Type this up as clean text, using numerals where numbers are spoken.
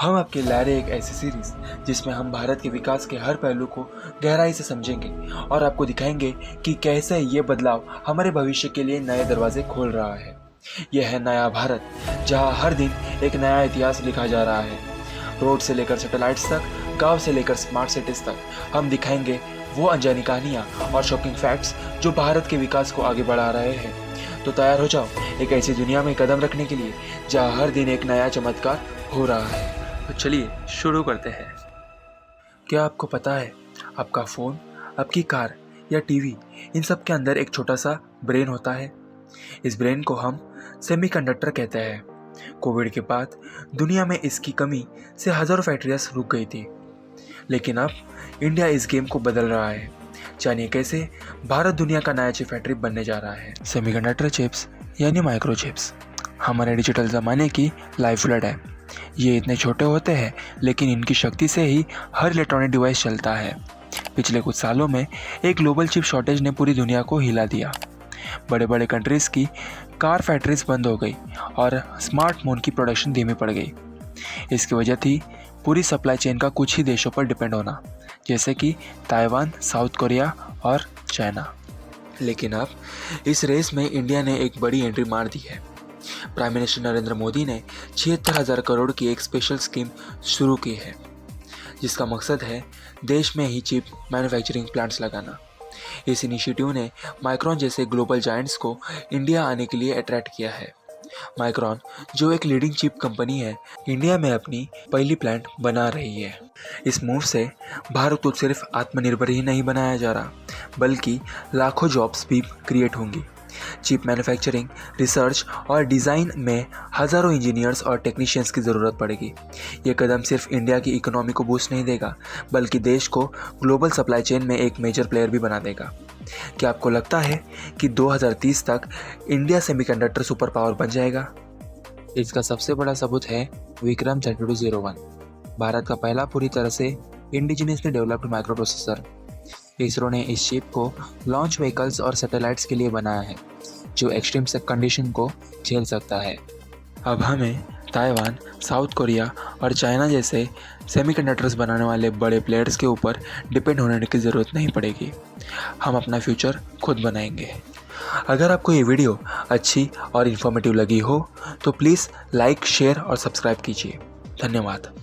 हम आपके ला रहे एक ऐसी सीरीज जिसमें हम भारत के विकास के हर पहलू को गहराई से समझेंगे और आपको दिखाएंगे कि कैसे ये बदलाव हमारे भविष्य के लिए नए दरवाजे खोल रहा है। यह है नया भारत, जहां हर दिन एक नया इतिहास लिखा जा रहा है। रोड से लेकर सैटेलाइट्स तक, गांव से लेकर स्मार्ट सिटीज तक, हम दिखाएंगे वो अनजानी कहानियाँ और शॉकिंग फैक्ट्स जो भारत के विकास को आगे बढ़ा रहे हैं। तो तैयार हो जाओ एक ऐसी दुनिया में कदम रखने के लिए जहाँ हर दिन एक नया चमत्कार हो रहा है। तो चलिए शुरू करते हैं। क्या आपको पता है, आपका फ़ोन, आपकी कार या टीवी, इन सब के अंदर एक छोटा सा ब्रेन होता है। इस ब्रेन को हम सेमीकंडक्टर कहते हैं। कोविड के बाद दुनिया में इसकी कमी से हज़ारों फैक्ट्रियाँ रुक गई थी, लेकिन अब इंडिया इस गेम को बदल रहा है। जानिए कैसे भारत दुनिया का नया चिप फैक्ट्री बनने जा रहा है। सेमीकंडक्टर चिप्स यानी माइक्रो चिप्स हमारे डिजिटल ज़माने की लाइफ ब्लड है। ये इतने छोटे होते हैं, लेकिन इनकी शक्ति से ही हर इलेक्ट्रॉनिक डिवाइस चलता है। पिछले कुछ सालों में एक ग्लोबल चिप शॉर्टेज ने पूरी दुनिया को हिला दिया। बड़े बड़े कंट्रीज़ की कार फैक्ट्रीज बंद हो गई और स्मार्टफोन की प्रोडक्शन धीमी पड़ गई। इसकी वजह थी पूरी सप्लाई चेन का कुछ ही देशों पर डिपेंड होना, जैसे कि ताइवान, साउथ कोरिया और चाइना। लेकिन अब इस रेस में इंडिया ने एक बड़ी एंट्री मार दी है। प्राइम मिनिस्टर नरेंद्र मोदी ने 76,000 करोड़ की एक स्पेशल स्कीम शुरू की है, जिसका मकसद है देश में ही चिप मैन्युफैक्चरिंग प्लांट्स लगाना। इस इनिशिएटिव ने माइक्रॉन जैसे ग्लोबल जायंट्स को इंडिया आने के लिए अट्रैक्ट किया है। माइक्रॉन, जो एक लीडिंग चिप कंपनी है, इंडिया में अपनी पहली प्लांट बना रही है। इस मूव से भारत को सिर्फ आत्मनिर्भर ही नहीं बनाया जा रहा, बल्कि लाखों जॉब्स भी क्रिएट होंगी। चिप मैन्युफैक्चरिंग, रिसर्च और डिज़ाइन में हज़ारों इंजीनियर्स और टेक्नीशियंस की ज़रूरत पड़ेगी। ये कदम सिर्फ इंडिया की इकोनॉमी को बूस्ट नहीं देगा, बल्कि देश को ग्लोबल सप्लाई चेन में एक मेजर प्लेयर भी बना देगा। क्या आपको लगता है कि 2030 तक इंडिया सेमीकंडक्टर सुपर पावर बन जाएगा? इसका सबसे बड़ा सबूत है विक्रम 3201, भारत का पहला पूरी तरह से indigenously developed micro processor. ISRO ने इस चिप को लॉन्च व्हीकल्स और सैटेलाइट्स के लिए बनाया है, जो एक्सट्रीम कंडीशन को झेल सकता है। अब हमें ताइवान, साउथ कोरिया और चाइना जैसे सेमीकंडक्टर्स बनाने वाले बड़े प्लेयर्स के ऊपर डिपेंड होने की ज़रूरत नहीं पड़ेगी। हम अपना फ्यूचर खुद बनाएंगे। अगर आपको ये वीडियो अच्छी और इन्फॉर्मेटिव लगी हो तो प्लीज़ लाइक, शेयर और सब्सक्राइब कीजिए। धन्यवाद।